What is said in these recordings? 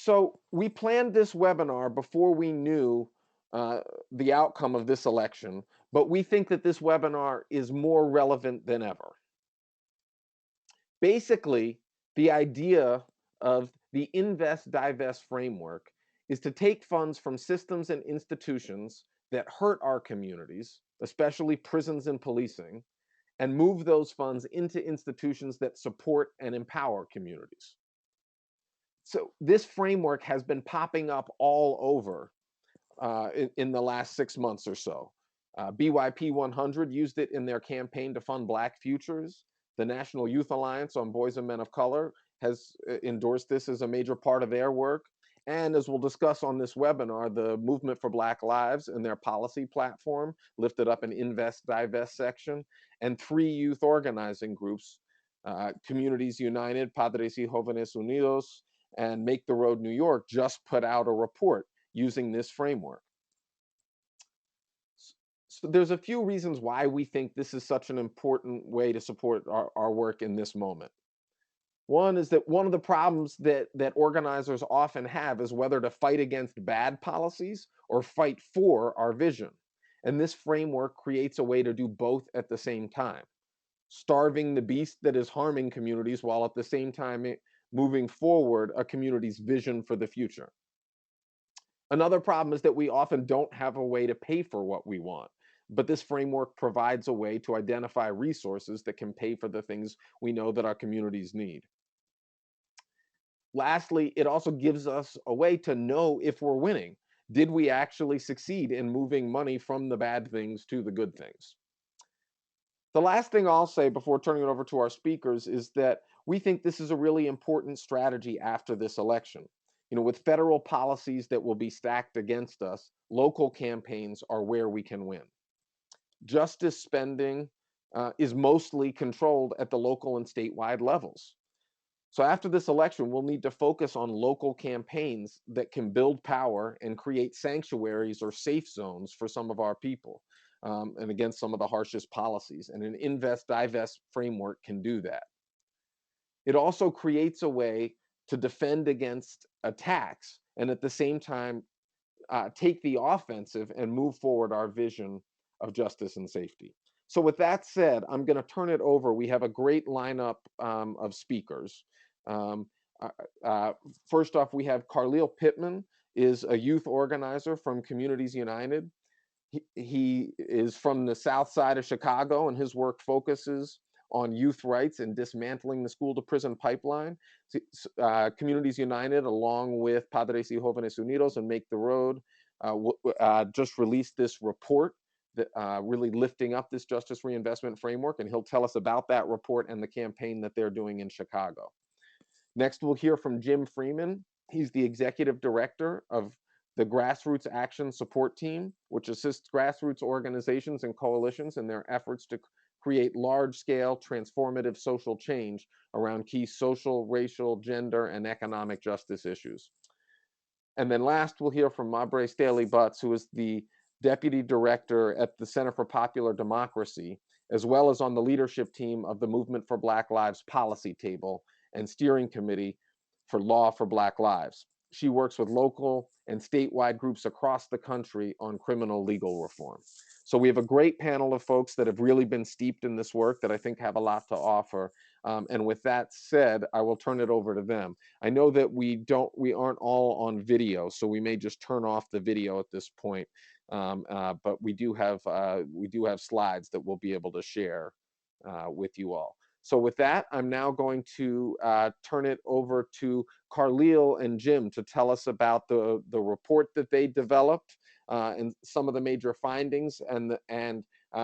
So we planned this webinar before we knew the outcome of this election, but we think that this webinar is more relevant than ever. Basically, the idea of the Invest, Divest framework is to take funds from systems and institutions that hurt our communities, especially prisons and policing, and move those funds into institutions that support and empower communities. So this framework has been popping up all over in the last 6 months or so. BYP 100 used it in their campaign to fund Black futures. The National Youth Alliance on Boys and Men of Color has endorsed this as a major part of their work. And as we'll discuss on this webinar, the Movement for Black Lives and their policy platform lifted up an Invest, Divest section, and 3 youth organizing groups, Communities United, Padres y Jóvenes Unidos, and Make the Road New York, just put out a report using this framework. So there's a few reasons why we think this is such an important way to support our work in this moment. One is that one of the problems that organizers often have is whether to fight against bad policies or fight for our vision. And this framework creates a way to do both at the same time, starving the beast that is harming communities while at the same time moving forward a community's vision for the future. Another problem is that we often don't have a way to pay for what we want, but this framework provides a way to identify resources that can pay for the things we know that our communities need. Lastly, it also gives us a way to know if we're winning. Did we actually succeed in moving money from the bad things to the good things? The last thing I'll say before turning it over to our speakers is that we think this is a really important strategy after this election. With federal policies that will be stacked against us, local campaigns are where we can win. Justice spending is mostly controlled at the local and statewide levels. So after this election, we'll need to focus on local campaigns that can build power and create sanctuaries or safe zones for some of our people and against some of the harshest policies. And an Invest, Divest framework can do that. It also creates a way to defend against attacks and at the same time take the offensive and move forward our vision of justice and safety. So with that said, I'm going to turn it over. We have a great lineup of speakers. First off, we have Carlisle Pittman, is a youth organizer from Communities United. He is from the south side of Chicago, and his work focuses on youth rights and dismantling the school to prison pipeline. Communities United, along with Padres y Jóvenes Unidos and Make the Road, just released this report that really lifting up this justice reinvestment framework, and he'll tell us about that report and the campaign that they're doing in Chicago. Next, we'll hear from Jim Freeman. He's the executive director of the Grassroots Action Support Team, which assists grassroots organizations and coalitions in their efforts to create large-scale transformative social change around key social, racial, gender, and economic justice issues. And then last, we'll hear from Mabre Staley-Butts, who is the deputy director at the Center for Popular Democracy, as well as on the leadership team of the Movement for Black Lives Policy Table and Steering Committee for Law for Black Lives. She works with local and statewide groups across the country on criminal legal reform. So we have a great panel of folks that have really been steeped in this work that I think have a lot to offer. And with that said, I will turn it over to them. I know that we aren't all on video, so we may just turn off the video at this point. But we do have slides that we'll be able to share with you all. So with that, I'm now going to turn it over to Carlisle and Jim to tell us about the report that they developed and some of the major findings and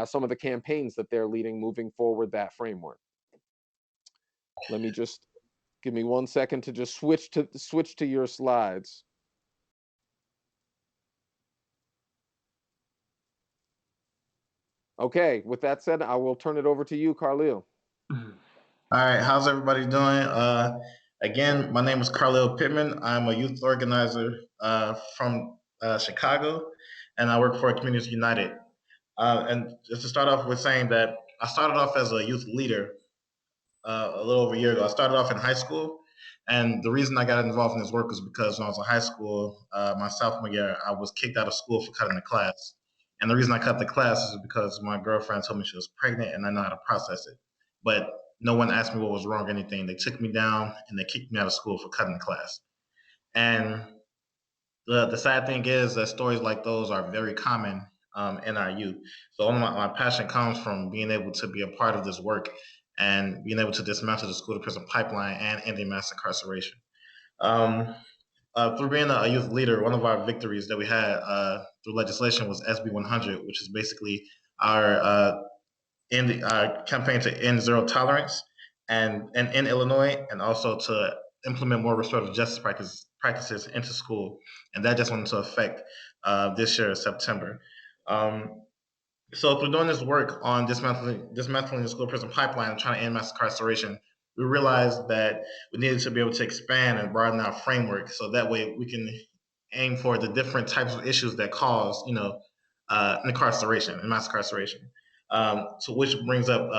some of the campaigns that they're leading moving forward that framework. Let me just give me 1 second to just switch to your slides. Okay, with that said, I will turn it over to you, Carlisle. All right, how's everybody doing? Again, my name is Carlo Pittman. I'm a youth organizer from Chicago, and I work for Communities United. And just to start off with saying that I started off as a youth leader a little over a year ago. I started off in high school, And the reason I got involved in this work was because when I was in high school, my sophomore year, I was kicked out of school for cutting the class. And the reason I cut the class is because my girlfriend told me she was pregnant and I know how to process it. But no one asked me what was wrong or anything. They took me down and they kicked me out of school for cutting the class. And the sad thing is that stories like those are very common in our youth. So my passion comes from being able to be a part of this work and being able to dismantle the school to prison pipeline and ending mass incarceration. Um, through being a youth leader, one of our victories that we had through legislation was SB 100, which is basically our campaign to end zero tolerance and in Illinois, and also to implement more restorative justice practices into school. And that just went into effect this year, September. Um, so through doing this work on dismantling the school prison pipeline and trying to end mass incarceration, we realized that we needed to be able to expand and broaden our framework so that way we can aim for the different types of issues that cause, incarceration and mass incarceration. So which brings up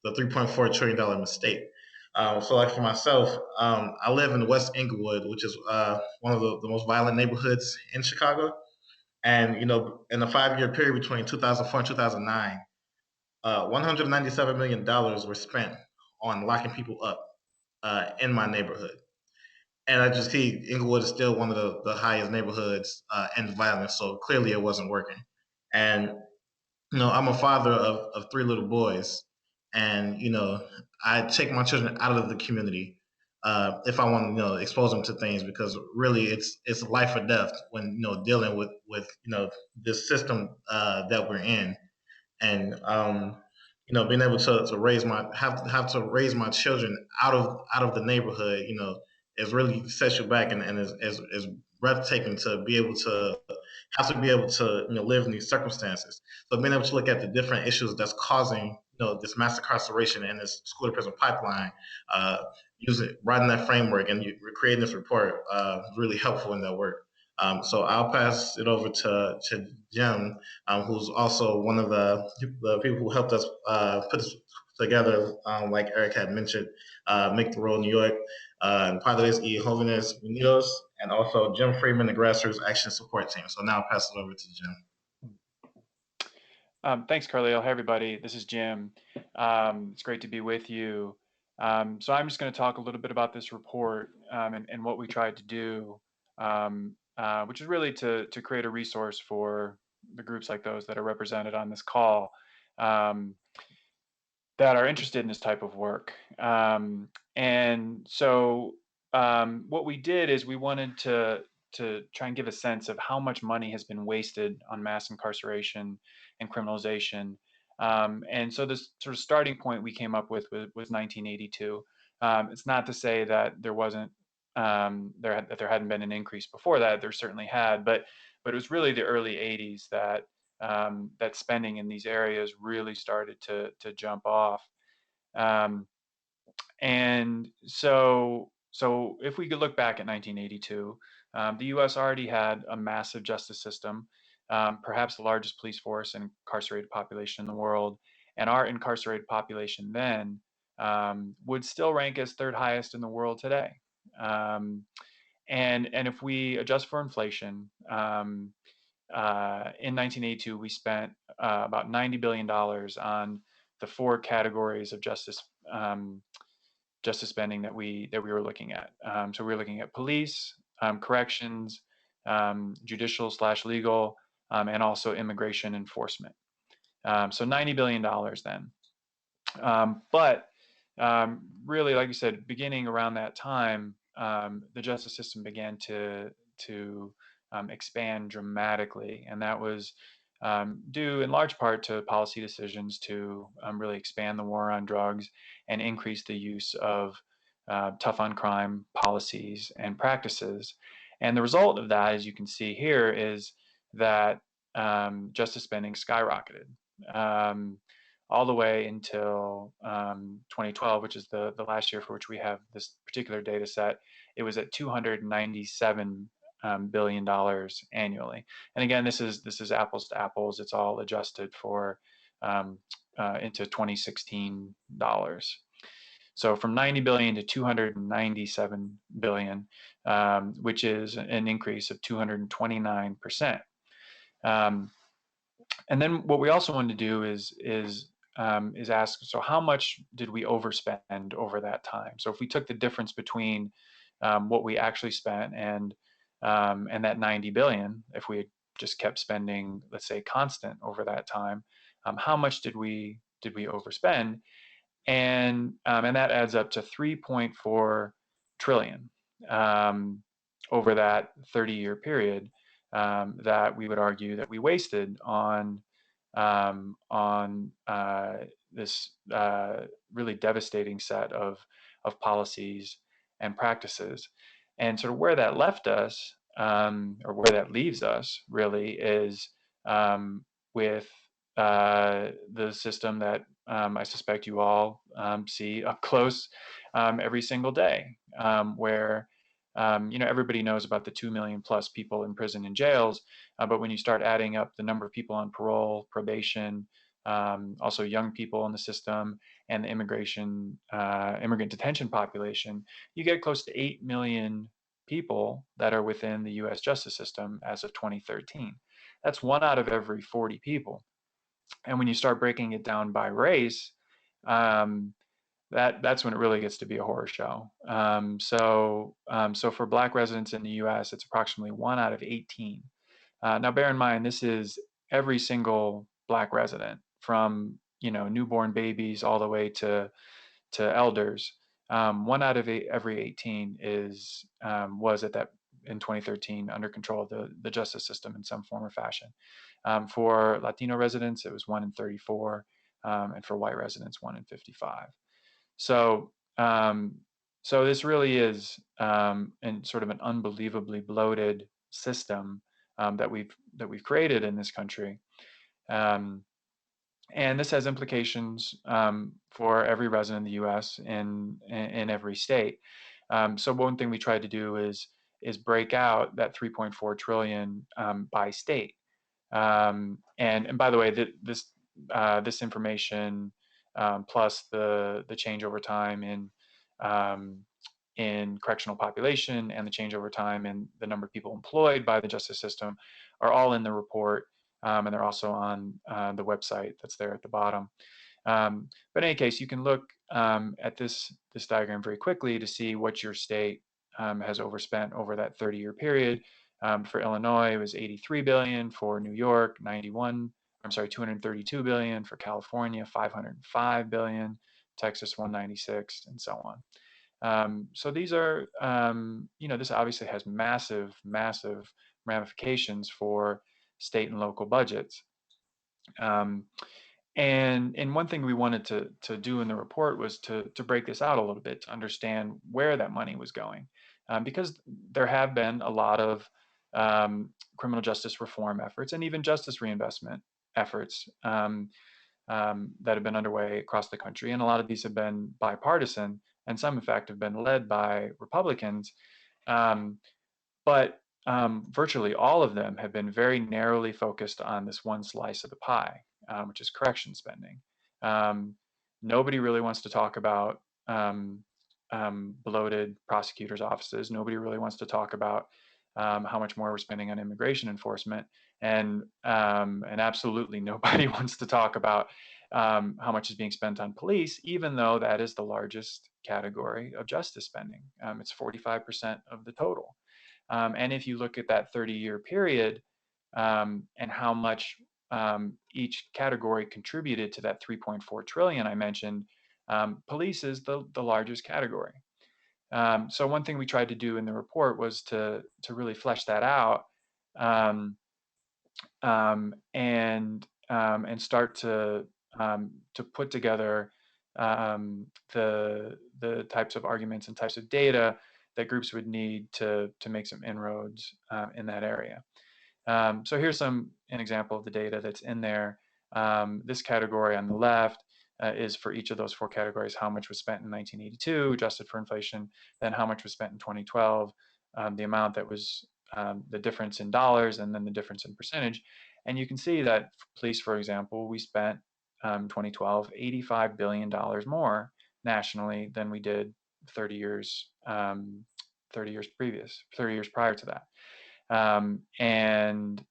the $3.4 trillion mistake. So like for myself, I live in West Englewood, which is one of the most violent neighborhoods in Chicago. And in the 5-year period between 2004 and 2009, $197 million were spent on locking people up in my neighborhood. And I just see Inglewood is still one of the highest neighborhoods in violence, so clearly it wasn't working. And I'm a father of 3 little boys, and I take my children out of the community if I want to expose them to things, because really it's life or death when dealing with this system that we're in. And being able to raise my have to raise my children out of the neighborhood, is really sets you back, and is breathtaking to be able to have to be able to live in these circumstances. So being able to look at the different issues that's causing this mass incarceration and this school to prison pipeline, uh, writing that framework and creating this report is really helpful in that work. So I'll pass it over to Jim, who's also one of the people who helped us put this together, like Eric had mentioned, Make the Road New York, and Padres y Jóvenes Unidos, and also Jim Freeman, the Grassroots Action Support Team. So now I'll pass it over to Jim. Thanks, Carlisle. Hey, everybody. This is Jim. It's great to be with you. So I'm just going to talk a little bit about this report and what we tried to do, which is really to create a resource for the groups like those that are represented on this call that are interested in this type of work. And so what we did is we wanted to try and give a sense of how much money has been wasted on mass incarceration and criminalization. And so this sort of starting point we came up with was 1982. It's not to say that there wasn't that there hadn't been an increase before that. There certainly had, but it was really the early 80s that that spending in these areas really started to jump off. And so if we could look back at 1982, the U.S. already had a massive justice system, perhaps the largest police force and incarcerated population in the world, and our incarcerated population then would still rank as 3rd highest in the world today. And if we adjust for inflation, in 1982, we spent about $90 billion on the 4 categories of justice spending that we were looking at. So we were looking at police, corrections, judicial/legal, and also immigration enforcement. So $90 billion then. But really, like you said, beginning around that time, the justice system began to expand dramatically, and that was due in large part to policy decisions to really expand the war on drugs and increase the use of tough on crime policies and practices. And the result of that, as you can see here, is that justice spending skyrocketed all the way until 2012, which is the last year for which we have this particular data set. It was at $297 billion annually. And again, this is apples to apples. It's all adjusted for into 2016 dollars. So from 90 billion to 297 billion, which is an increase of 229%. And then what we also wanted to do is ask, so how much did we overspend over that time? So if we took the difference between what we actually spent and that 90 billion, if we had just kept spending, let's say, constant over that time, how much did we overspend? And that adds up to 3.4 trillion over that 30-year period that we would argue that we wasted on this really devastating set of policies and practices. And sort of where that left us, or where that leaves us, really is with the system that I suspect you all see up close every single day, where everybody knows about the 2 million plus people in prison and jails, but when you start adding up the number of people on parole, probation, also young people in the system, and the immigrant detention population, you get close to 8 million people that are within the U.S. justice system as of 2013. That's 1 out of every 40 people. And when you start breaking it down by race, that's when it really gets to be a horror show. So for Black residents in the U.S., it's approximately 1 out of 18. Now, bear in mind, this is every single Black resident, from newborn babies all the way to elders. 1 out of every 18 was at that in 2013 under control of the justice system in some form or fashion. For Latino residents, it was 1 in 34, and for white residents, 1 in 55. So this really is in sort of an unbelievably bloated system that we've created in this country, and this has implications for every resident in the U.S. in every state. So one thing we tried to do is break out that 3.4 trillion by state. And by the way, this information plus the change over time in correctional population and the change over time in the number of people employed by the justice system are all in the report, and they're also on the website that's there at the bottom. But in any case, you can look at this diagram very quickly to see what your state has overspent over that 30-year period. For Illinois, it was 83 billion. For New York, 232 billion. For California, 505 billion. Texas, 196, and so on. So these are, this obviously has massive, massive ramifications for state and local budgets. And one thing we wanted to do in the report was to break this out a little bit, to understand where that money was going, because there have been a lot of criminal justice reform efforts and even justice reinvestment efforts that have been underway across the country, and a lot of these have been bipartisan, and some, in fact, have been led by Republicans. But virtually all of them have been very narrowly focused on this one slice of the pie, which is correction spending. Nobody really wants to talk about bloated prosecutors' offices. Nobody really wants to talk about how much more we're spending on immigration enforcement, and absolutely nobody wants to talk about how much is being spent on police, even though that is the largest category of justice spending. It's 45% of the total. And if you look at that 30-year period and how much each category contributed to that 3.4 trillion I mentioned, police is the largest category. So one thing we tried to do in the report was to really flesh that out and start to put together the types of arguments and types of data that groups would need to make some inroads in that area. So here's an example of the data that's in there. This category on the left is for each of those 4 categories, how much was spent in 1982, adjusted for inflation, then how much was spent in 2012, the amount that was the difference in dollars, and then the difference in percentage. And you can see that for police, for example, we spent 2012 $85 billion more nationally than we did 30 years 30 years prior to that. And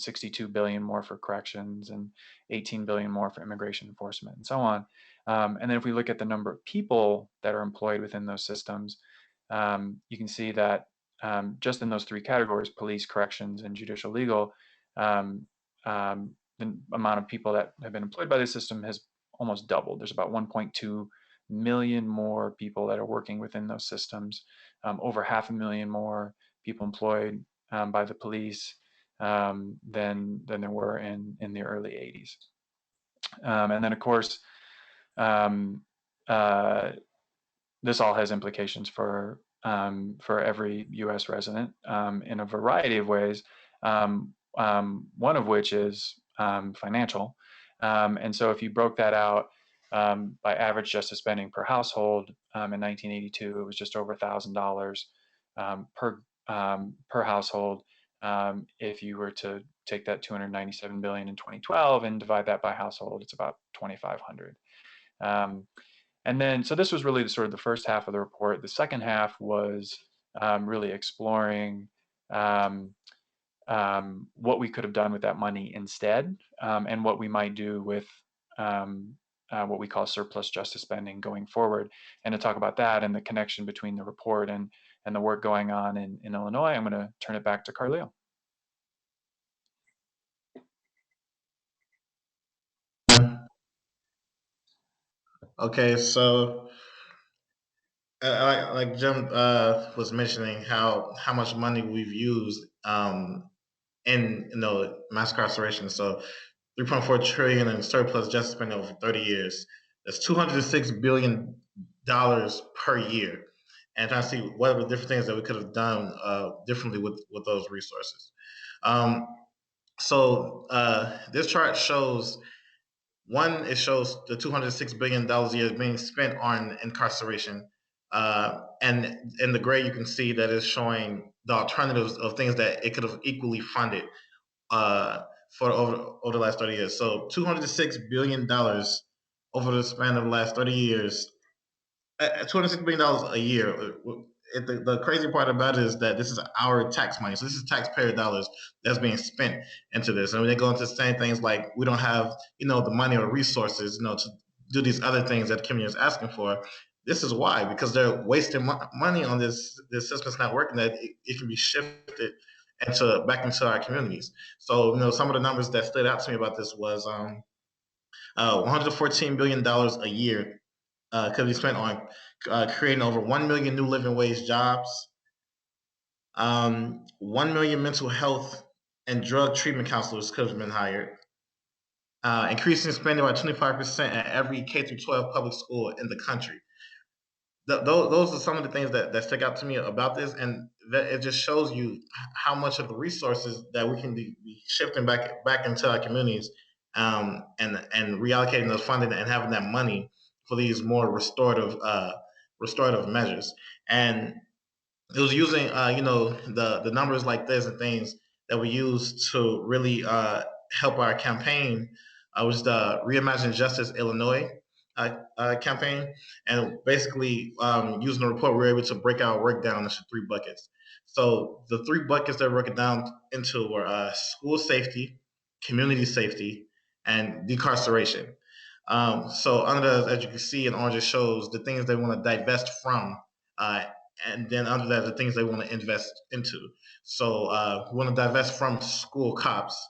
62 billion more for corrections and 18 billion more for immigration enforcement and so on. And then if we look at the number of people that are employed within those systems, you can see that just in those three categories, police, corrections, and judicial legal, the amount of people that have been employed by the system has almost doubled. There's about 1.2 million more people that are working within those systems, over 500,000 more people employed by the police than there were in the early 80s. And then, of course, this all has implications for every U.S. resident in a variety of ways. One of which is financial. And so if you broke that out by average justice spending per household in 1982, it was just over $1,000 per household. If you were to take that 297 billion in 2012 and divide that by household, it's about 2,500. And then, so this was really sort of the first half of the report. The second half was really exploring what we could have done with that money instead, and what we might do with what we call surplus justice spending going forward. And to talk about that and the connection between the report and the work going on in Illinois, I'm going to turn it back to Carlisle. Okay, so like Jim was mentioning how much money we've used in mass incarceration. So 3.4 trillion in surplus justice spending over 30 years. That's $206 billion per year. And trying to see what are the different things that we could have done differently with those resources. So this chart shows, one, it shows the $206 billion a year being spent on incarceration. And in the gray, you can see that it's showing the alternatives of things that it could have equally funded for over the last 30 years. So $206 billion over the span of the last 30 years, $206 billion a year. The crazy part about it is that this is our tax money. So this is taxpayer dollars that's being spent into this. And when they go into saying things like, we don't have, the money or resources, to do these other things that the community is asking for. This is why, because they're wasting money on this system that's not working, that it can be shifted back into our communities. So, some of the numbers that stood out to me about this was $114 billion a year could be spent on creating over 1 million new living wage jobs, 1 million mental health and drug treatment counselors could have been hired, increasing spending by 25% at every K-12 public school in the country. Those are some of the things that stick out to me about this, and that it just shows you how much of the resources that we can be shifting back into our communities, and reallocating those funding and having that money for these more restorative measures. And it was using the numbers like this and things that we use to really help our campaign. Was the Reimagine Justice Illinois campaign, and basically using the report, we were able to break our work down into 3 buckets. So the 3 buckets that we broke it down into were school safety, community safety, and decarceration. So under that, as you can see in orange, it shows the things they want to divest from, and then under that, the things they want to invest into. So we want to divest from school cops,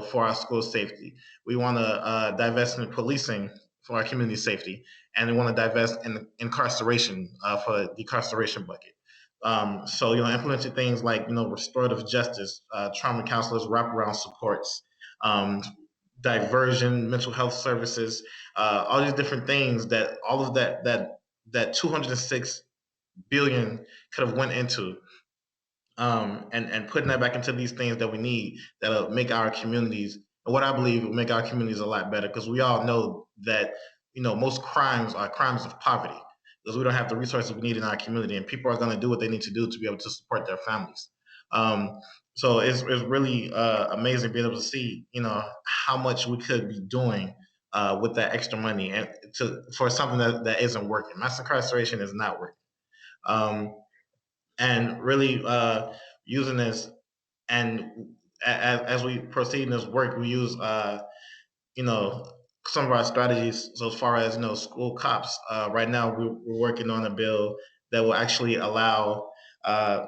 for our school safety. We want to divest in policing for our community safety, and we want to divest in incarceration for the decarceration bucket. So implementing things like restorative justice, trauma counselors, wraparound supports, diversion, mental health services, all these different things that all of that 206 billion could have went into, and putting that back into these things that we need that'll make our communities, what I believe will make our communities a lot better, because we all know that most crimes are crimes of poverty, because we don't have the resources we need in our community, and people are going to do what they need to do to be able to support their families. So it's really amazing being able to see how much we could be doing with that extra money and for something that isn't working. Mass incarceration is not working. And really using this, and as we proceed in this work, we use some of our strategies. So as far as school cops, right now we're working on a bill that will actually allow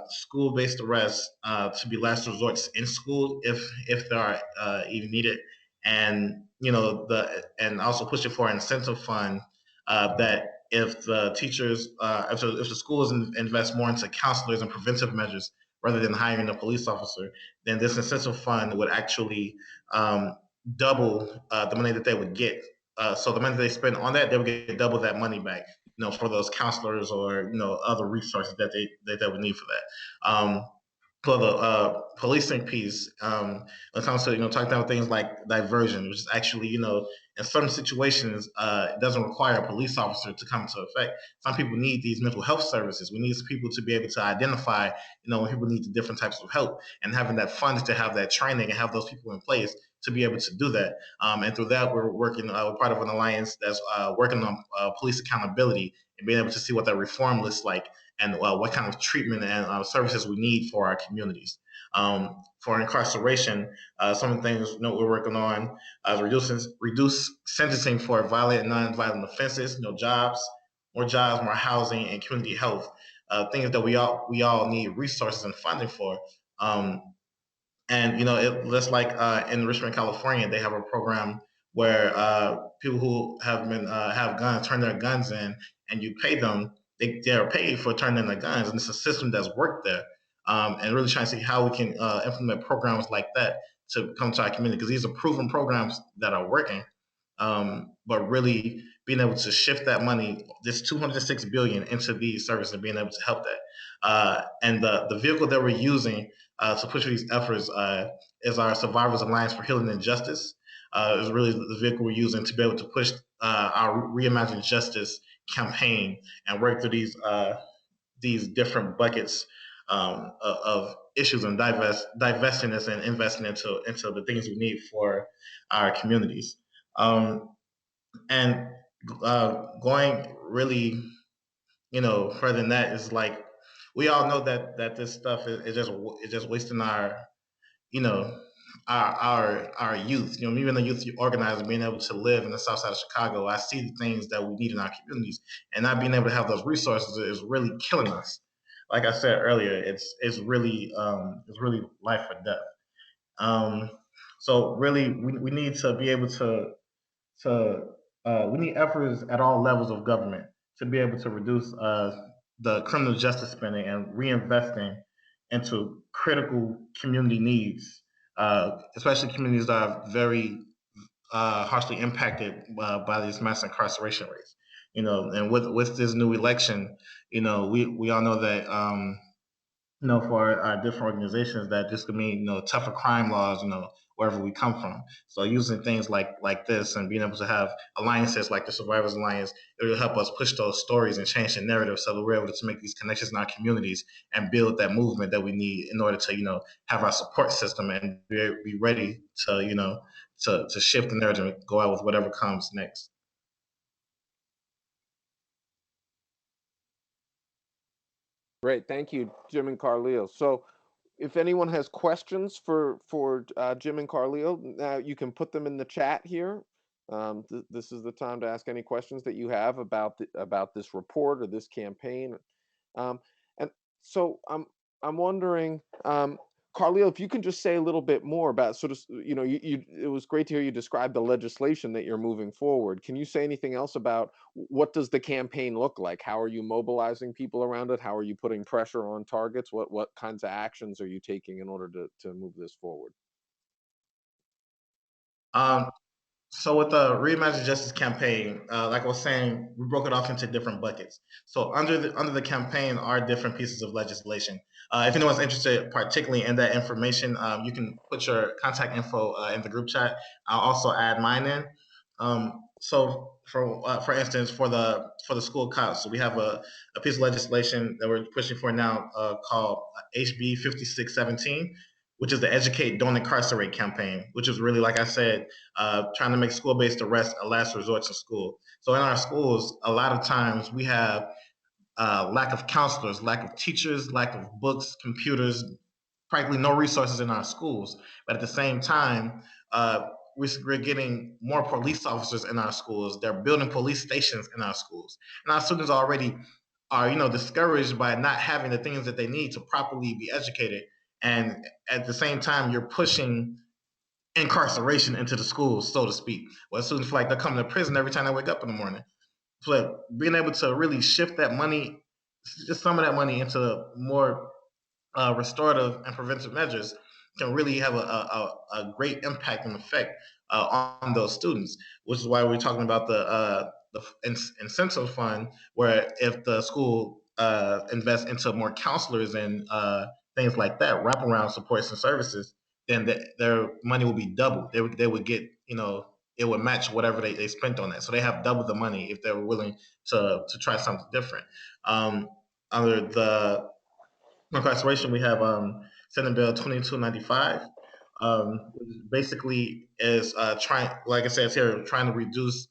school-based arrests to be last resorts in school if they are even needed, and and also pushing for an incentive fund that if the teachers, if the schools invest more into counselors and preventive measures rather than hiring a police officer, then this incentive fund would actually double the money that they would get. So the money they spend on that, they would get double that money back, for those counselors or other resources that they would need for that. For the policing piece, when it comes to talking about things like diversion, which is actually in certain situations it doesn't require a police officer to come into effect. Some people need these mental health services. We need people to be able to identify when people need different types of help, and having that funds to have that training and have those people in place to be able to do that. And through that, we're working. We're part of an alliance that's working on police accountability and being able to see what that reform looks like, and what kind of treatment and services we need for our communities. For incarceration, some of the things we're working on is reduce sentencing for violent and non-violent offenses. Jobs, more housing, and community health. Things that we all need resources and funding for. And it looks like in Richmond, California, they have a program where people who have been have guns turn their guns in, and you pay them. They are paid for turning in their guns, and it's a system that's worked there. And really trying to see how we can implement programs like that to come to our community, because these are proven programs that are working. But really being able to shift that money, this $206 billion, into these services and being able to help that. And the vehicle that we're using to push these efforts is our Survivors Alliance for Healing and Justice. Is really the vehicle we're using to be able to push our Reimagine Justice campaign and work through these different buckets of issues, and divesting this and investing into the things we need for our communities. And going really, further than that is like, we all know that this stuff is just wasting our, our youth. Me being a youth organizer, being able to live in the South Side of Chicago, I see the things that we need in our communities, and not being able to have those resources is really killing us. Like I said earlier, it's really life or death. So really, we need to be able to we need efforts at all levels of government to be able to reduce the criminal justice spending and reinvesting into critical community needs, especially communities that are very harshly impacted by these mass incarceration rates. And with this new election, we all know that for different organizations, that this could mean tougher crime laws, wherever we come from. So using things like this and being able to have alliances like the Survivors Alliance, it will help us push those stories and change the narrative, so that we're able to make these connections in our communities and build that movement that we need in order to have our support system and be ready to to shift the narrative and go out with whatever comes next. Great, thank you, Jim and Carlile. So, if anyone has questions for Jim and Carlile, you can put them in the chat here. This is the time to ask any questions that you have about this report or this campaign. And so I'm wondering, Carlile, if you can just say a little bit more about sort of, it was great to hear you describe the legislation that you're moving forward. Can you say anything else about what does the campaign look like? How are you mobilizing people around it? How are you putting pressure on targets? What kinds of actions are you taking in order to move this forward? So with the Reimagine Justice campaign, like I was saying, we broke it off into different buckets. So under the campaign are different pieces of legislation. If anyone's interested particularly in that information, you can put your contact info in the group chat. I'll also add mine in. So for instance, for the school cops, so we have a piece of legislation that we're pushing for now called HB 5617. which is the Educate, Don't Incarcerate campaign, which is really, like I said, trying to make school-based arrest a last resort to school. So in our schools, a lot of times we have lack of counselors, lack of teachers, lack of books, computers, practically no resources in our schools. But at the same time, we're getting more police officers in our schools. They're building police stations in our schools, and our students already are, discouraged by not having the things that they need to properly be educated. And at the same time, you're pushing incarceration into the schools, so to speak. Well, students feel like they're coming to prison every time they wake up in the morning. But being able to really shift that money, just some of that money, into more restorative and preventive measures can really have a great impact and effect on those students, which is why we're talking about the incentive fund, where if the school invests into more counselors and things like that, wraparound supports and services, then their money will be doubled. They would get, it would match whatever they spent on that. So they have double the money if they're willing to try something different. Under the incarceration, we have Senate Bill 2295, which basically is trying, like I said here, trying to reduce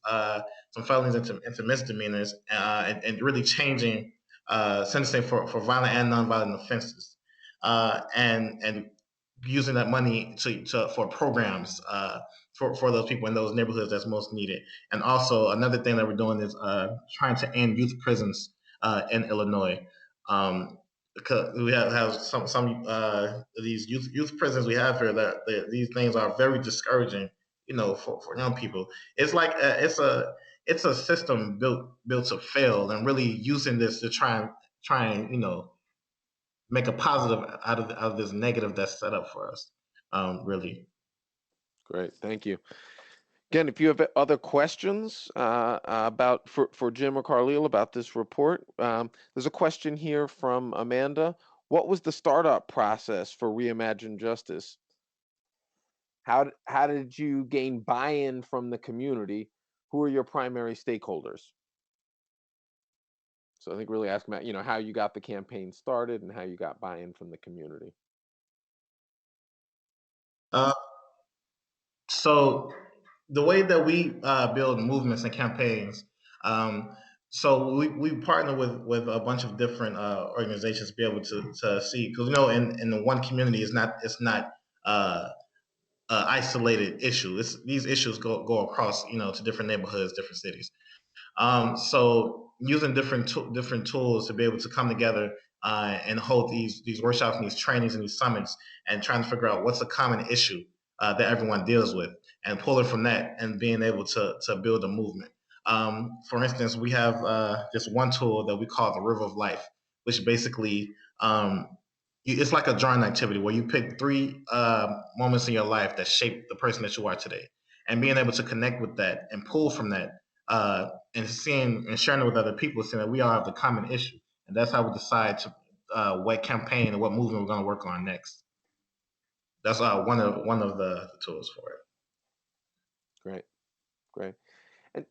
some felonies into misdemeanors, and really changing sentencing for violent and nonviolent offenses, and using that money for programs for those people in those neighborhoods that's most needed. And also another thing that we're doing is trying to end youth prisons in Illinois. Because we have some these youth prisons we have here that these things are very discouraging, for young people. It's like it's a system built to fail, and really using this to try and make a positive out of this negative that's set up for us. Really. Great, thank you. Again, if you have other questions about for Jim or Carlisle about this report, there's a question here from Amanda. What was the startup process for Reimagine Justice? How did you gain buy-in from the community? Who are your primary stakeholders? So I think really asking about, how you got the campaign started and how you got buy-in from the community. So the way that we build movements and campaigns, so we partner with a bunch of different organizations to be able to see, because in the one community it's not isolated issue. These issues go across to different neighborhoods, different cities. So using different tools to be able to come together and hold these workshops and these trainings and these summits, and trying to figure out what's a common issue that everyone deals with, and pulling from that and being able to build a movement. For instance, we have this one tool that we call the River of Life, which basically it's like a drawing activity where you pick 3 moments in your life that shape the person that you are today, and being able to connect with that and pull from that, and seeing and sharing it with other people, saying that we all have the common issue, and that's how we decide to what campaign and what movement we're going to work on next. That's one of the tools for it. Great. And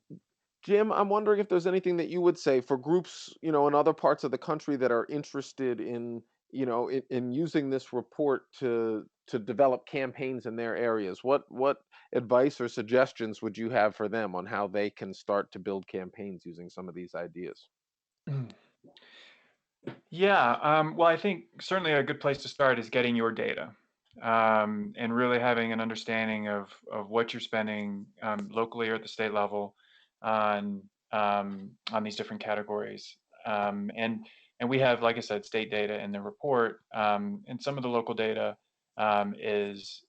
Jim, I'm wondering if there's anything that you would say for groups, in other parts of the country that are interested in, in using this report to develop campaigns in their areas. What advice or suggestions would you have for them on how they can start to build campaigns using some of these ideas? Yeah, well, I think certainly a good place to start is getting your data, and really having an understanding of what you're spending locally or at the state level on these different categories. And we have, like I said, state data in the report, and some of the local data is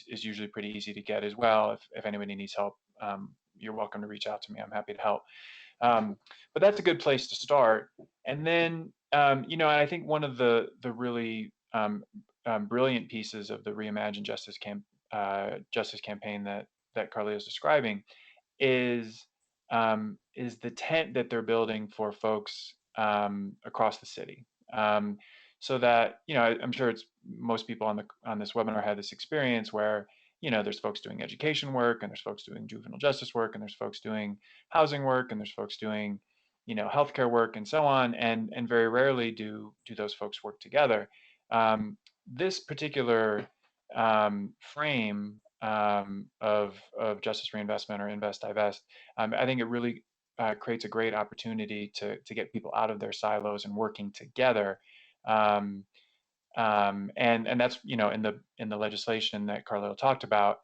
usually pretty easy to get as well. If anybody needs help, you're welcome to reach out to me. I'm happy to help. But that's a good place to start. And then, and I think one of the really brilliant pieces of the Reimagine Justice campaign that Carly is describing is the tent that they're building for folks across the city. So that, I'm sure it's most people on this webinar had this experience where, there's folks doing education work, and there's folks doing juvenile justice work, and there's folks doing housing work, and there's folks doing, healthcare work, and so on. And very rarely do those folks work together. this particular frame of justice reinvestment or invest divest, I think it really creates a great opportunity to get people out of their silos and working together. And that's, you know, in the legislation that Carlo talked about,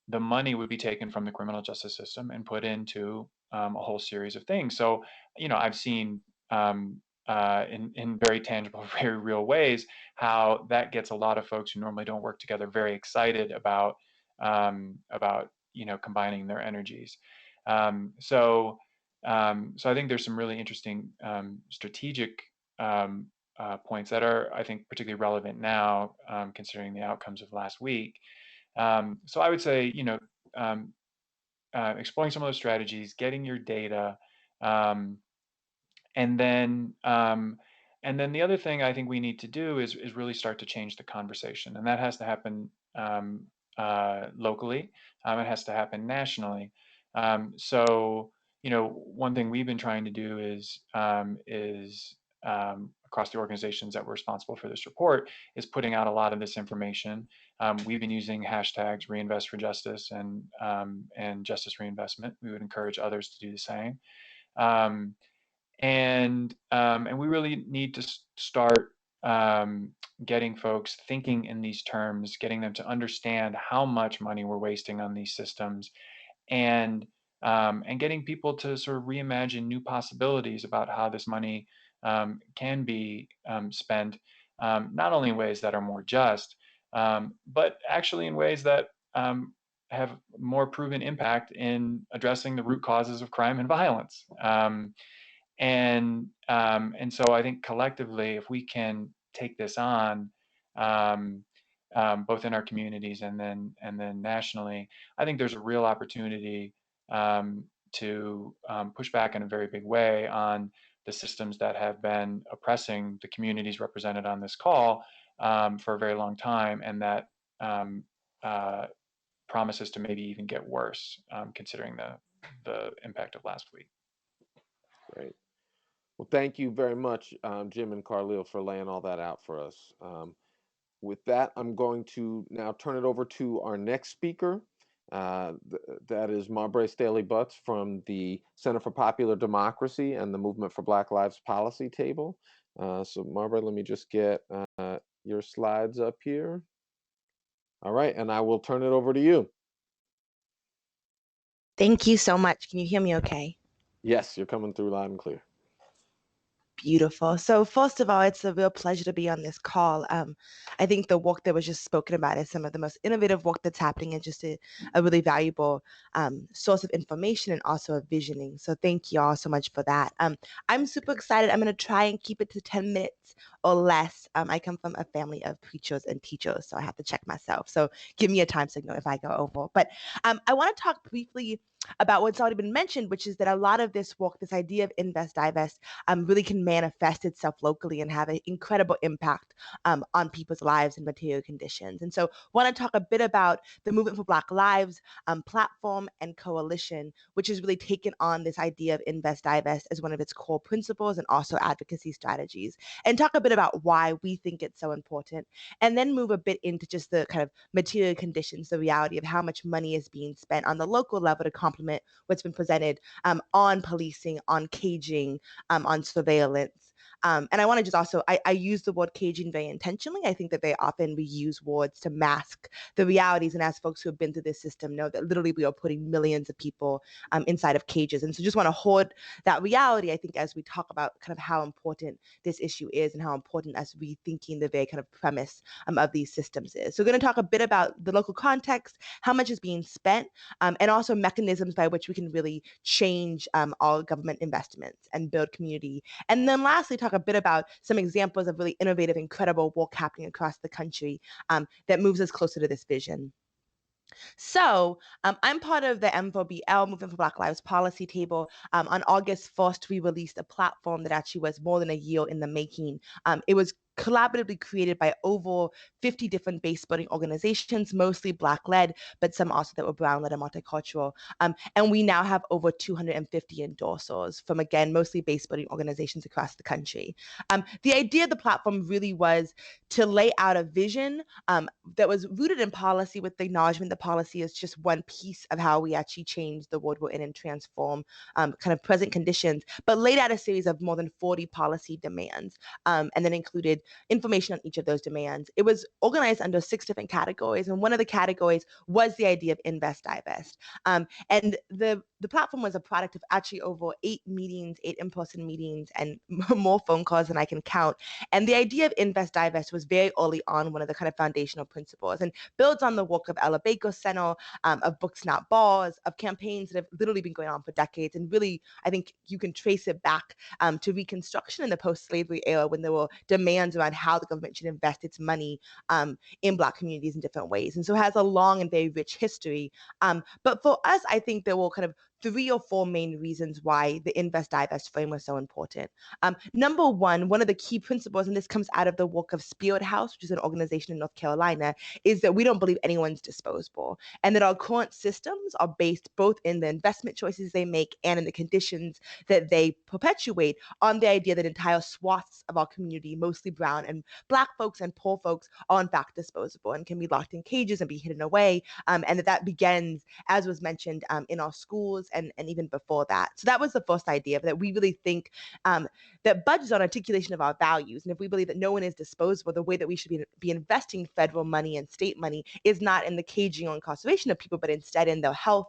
the money would be taken from the criminal justice system and put into a whole series of things. So, you know, I've seen in very tangible, very real ways how that gets a lot of folks who normally don't work together very excited about you know, combining their energies. So I think there's some really interesting strategic points that are, I think, particularly relevant now, considering the outcomes of last week. So I would say, you know, exploring some of those strategies, getting your data, and then the other thing I think we need to do is really start to change the conversation, and that has to happen locally. It has to happen nationally. So, you know, one thing we've been trying to do is across the organizations that were responsible for this report, is putting out a lot of this information. We've been using hashtags Reinvest for Justice and Justice Reinvestment. We would encourage others to do the same. And we really need to start getting folks thinking in these terms, getting them to understand how much money we're wasting on these systems, and getting people to sort of reimagine new possibilities about how this money can be spent, not only in ways that are more just, but actually in ways that have more proven impact in addressing the root causes of crime and violence. And so I think collectively, if we can take this on, both in our communities and then nationally, I think there's a real opportunity to push back in a very big way on the systems that have been oppressing the communities represented on this call for a very long time, and that promises to maybe even get worse, considering the impact of last week. Great. Well, thank you very much, Jim and Carlisle, for laying all that out for us. With that, I'm going to now turn it over to our next speaker. That is Marbre Staley-Butts from the Center for Popular Democracy and the Movement for Black Lives Policy Table. So Marbre, let me just get your slides up here. All right, and I will turn it over to you. Thank you so much. Can you hear me okay? Yes, you're coming through loud and clear. Beautiful. So first of all, it's a real pleasure to be on this call. I think the work that was just spoken about is some of the most innovative work that's happening, and just a really valuable source of information and also a visioning. So thank you all so much for that. I'm super excited. I'm going to try and keep it to 10 minutes or less. I come from a family of preachers and teachers, so I have to check myself. So give me a time signal if I go over. But I want to talk briefly about what's already been mentioned, which is that a lot of this work, this idea of invest, divest, really can manifest itself locally and have an incredible impact on people's lives and material conditions. And so I want to talk a bit about the Movement for Black Lives platform and coalition, which has really taken on this idea of invest, divest as one of its core principles and also advocacy strategies, and talk a bit about why we think it's so important, and then move a bit into just the kind of material conditions, the reality of how much money is being spent on the local level to complement what's been presented on policing, on caging, on surveillance. And I want to just also, I use the word caging very intentionally. I think that very often we use words to mask the realities. And as folks who have been through this system know, that literally we are putting millions of people inside of cages. And so just want to hold that reality, I think, as we talk about kind of how important this issue is and how important us rethinking the very kind of premise of these systems is. So we're going to talk a bit about the local context, how much is being spent, and also mechanisms by which we can really change all government investments and build community. And then lastly, talk a bit about some examples of really innovative, incredible work happening across the country that moves us closer to this vision. So I'm part of the M4BL, Movement for Black Lives Policy Table. On August 1st, we released a platform that actually was more than a year in the making. It was collaboratively created by over 50 different base building organizations, mostly Black-led, but some also that were brown-led and multicultural. And we now have over 250 endorsers from, again, mostly base building organizations across the country. The idea of the platform really was to lay out a vision that was rooted in policy, with the acknowledgement that policy is just one piece of how we actually change the world we're in and transform kind of present conditions, but laid out a series of more than 40 policy demands, and then included information on each of those demands. It was organized under 6 different categories, and one of the categories was the idea of invest, divest. And the platform was a product of actually over 8 meetings, 8 in-person meetings, and more phone calls than I can count. And the idea of invest, divest was very early on one of the kind of foundational principles, and builds on the work of Ella Baker Center, of Books Not Bars, of campaigns that have literally been going on for decades. And really, I think you can trace it back to Reconstruction in the post-slavery era, when there were demands around how the government should invest its money in Black communities in different ways. And so it has a long and very rich history. But for us, I think there were kind of 3 or 4 main reasons why the invest divest frame was so important. Number one of the key principles, and this comes out of the work of Spirit House, which is an organization in North Carolina, is that we don't believe anyone's disposable, and that our current systems are based both in the investment choices they make and in the conditions that they perpetuate on the idea that entire swaths of our community, mostly brown and Black folks and poor folks, are in fact disposable and can be locked in cages and be hidden away, and that begins, as was mentioned, in our schools and even before that. So that was the first idea, that we really think that budgets on articulation of our values. And if we believe that no one is disposable, the way that we should be investing federal money and state money is not in the caging or incarceration of people, but instead in their health,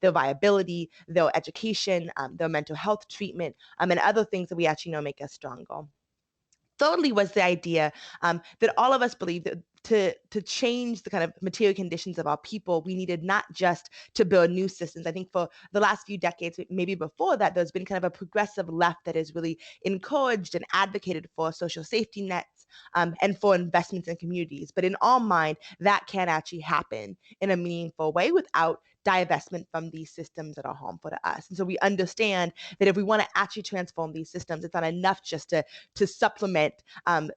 their viability, their education, their mental health treatment, and other things that we actually know make us stronger. Thirdly was the idea that all of us believe that to change the kind of material conditions of our people, we needed not just to build new systems. I think for the last few decades, maybe before that, there's been kind of a progressive left that has really encouraged and advocated for social safety nets and for investments in communities. But in our mind, that can't actually happen in a meaningful way without divestment from these systems that are harmful to us. And so we understand that if we want to actually transform these systems, it's not enough just to supplement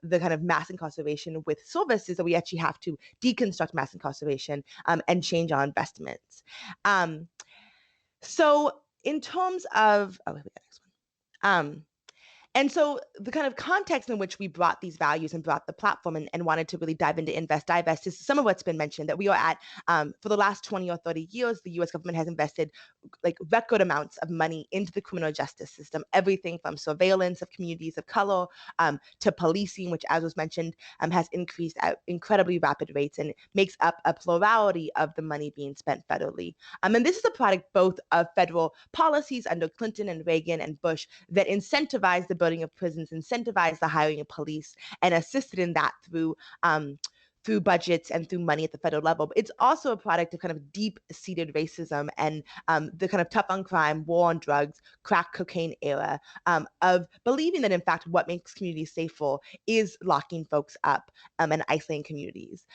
the kind of mass incarceration with services, that we actually have to deconstruct mass incarceration and change our investments. So in terms of, oh, we got the next one. And so the kind of context in which we brought these values and brought the platform and wanted to really dive into invest, divest is some of what's been mentioned, that we are at, for the last 20 or 30 years, the US government has invested like record amounts of money into the criminal justice system, everything from surveillance of communities of color to policing, which, as was mentioned, has increased at incredibly rapid rates and makes up a plurality of the money being spent federally. And this is a product both of federal policies under Clinton and Reagan and Bush that incentivized the building of prisons, incentivized the hiring of police, and assisted in that through budgets and through money at the federal level. But it's also a product of kind of deep-seated racism and the kind of tough on crime, war on drugs, crack cocaine era of believing that, in fact, what makes communities safer is locking folks up and isolating communities.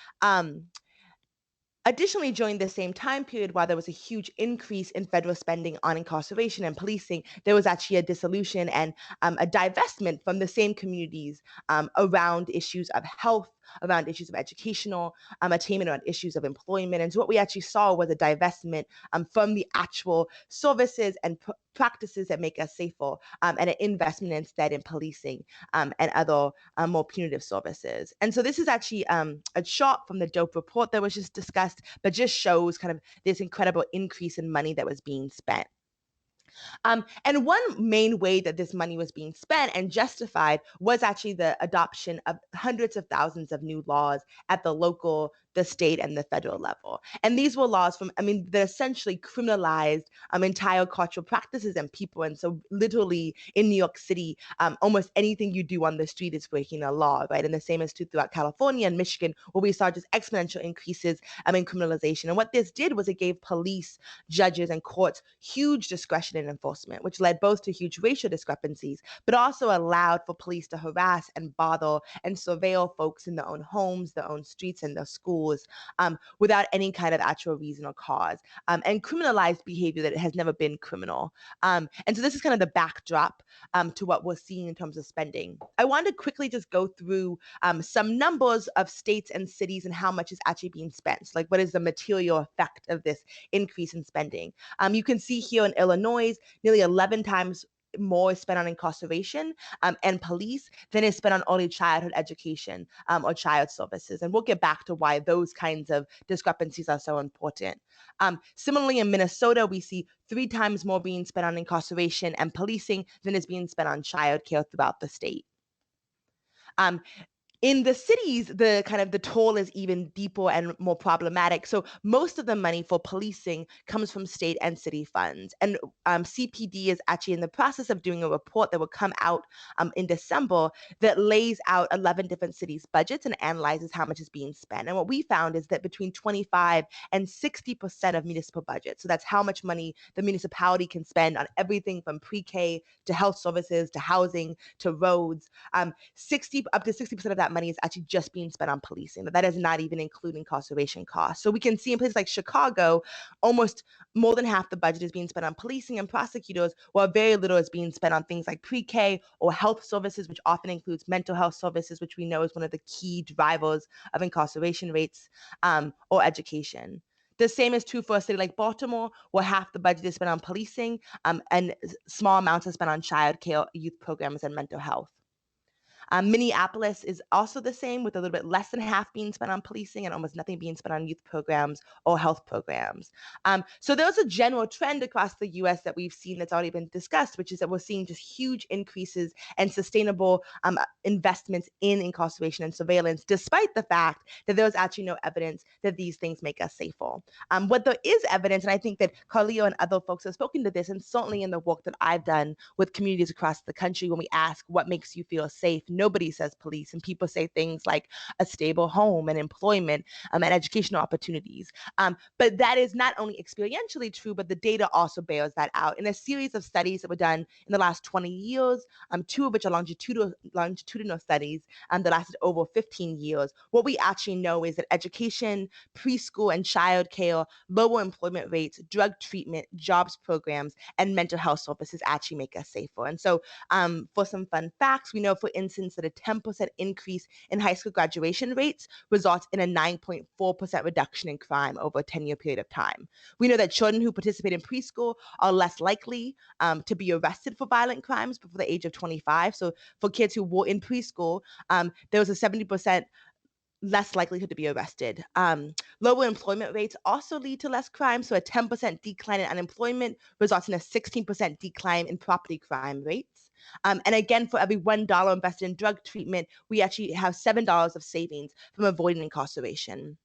Additionally, during the same time period, while there was a huge increase in federal spending on incarceration and policing, there was actually a dissolution and a divestment from the same communities around issues of health, around issues of educational attainment, around issues of employment. And so what we actually saw was a divestment from the actual services and practices that make us safer, and an investment instead in policing and other more punitive services. And so this is actually a chart from the DOPE report that was just discussed, but just shows kind of this incredible increase in money that was being spent. And one main way that this money was being spent and justified was actually the adoption of hundreds of thousands of new laws at the local, the state, and the federal level. And these were laws that essentially criminalized entire cultural practices and people. And so literally in New York City, almost anything you do on the street is breaking a law, right? And the same is true throughout California and Michigan, where we saw just exponential increases in criminalization. And what this did was it gave police, judges, and courts huge discretion in enforcement, which led both to huge racial discrepancies, but also allowed for police to harass and bother and surveil folks in their own homes, their own streets, and their schools. schools without any kind of actual reason or cause, and criminalize behavior that has never been criminal. And so this is kind of the backdrop to what we're seeing in terms of spending. I wanted to quickly just go through some numbers of states and cities and how much is actually being spent. So, like, what is the material effect of this increase in spending? You can see here in Illinois, nearly 11 times more is spent on incarceration and police than is spent on early childhood education or child services. And we'll get back to why those kinds of discrepancies are so important. Similarly, in Minnesota, we see 3 times more being spent on incarceration and policing than is being spent on childcare throughout the state. In the cities, the toll is even deeper and more problematic. So most of the money for policing comes from state and city funds. And CPD is actually in the process of doing a report that will come out in December that lays out 11 different cities' budgets and analyzes how much is being spent. And what we found is that between 25 and 60% of municipal budgets, so that's how much money the municipality can spend on everything from pre-K to health services to housing to roads, up to 60% of that money is actually just being spent on policing. But that is not even including incarceration costs. So we can see in places like Chicago, almost more than half the budget is being spent on policing and prosecutors, while very little is being spent on things like pre-K or health services, which often includes mental health services, which we know is one of the key drivers of incarceration rates, or education. The same is true for a city like Baltimore, where half the budget is spent on policing, and small amounts are spent on child care, youth programs, and mental health. Minneapolis is also the same, with a little bit less than half being spent on policing and almost nothing being spent on youth programs or health programs. So there's a general trend across the US that we've seen that's already been discussed, which is that we're seeing just huge increases and sustainable investments in incarceration and surveillance, despite the fact that there's actually no evidence that these things make us safer. What there is evidence, and I think that Carlio and other folks have spoken to this, and certainly in the work that I've done with communities across the country, when we ask what makes you feel safe, nobody says police, and people say things like a stable home and employment and educational opportunities. But that is not only experientially true, but the data also bears that out. In a series of studies that were done in the last 20 years, 2 of which are longitudinal studies that lasted over 15 years, what we actually know is that education, preschool and child care, lower employment rates, drug treatment, jobs programs, and mental health services actually make us safer. And so for some fun facts, we know, for instance, that a 10% increase in high school graduation rates results in a 9.4% reduction in crime over a 10-year period of time. We know that children who participate in preschool are less likely to be arrested for violent crimes before the age of 25. So for kids who were in preschool, there was a 70% less likelihood to be arrested. Lower employment rates also lead to less crime. So a 10% decline in unemployment results in a 16% decline in property crime rates. And again, for every $1 invested in drug treatment, we actually have $7 of savings from avoiding incarceration.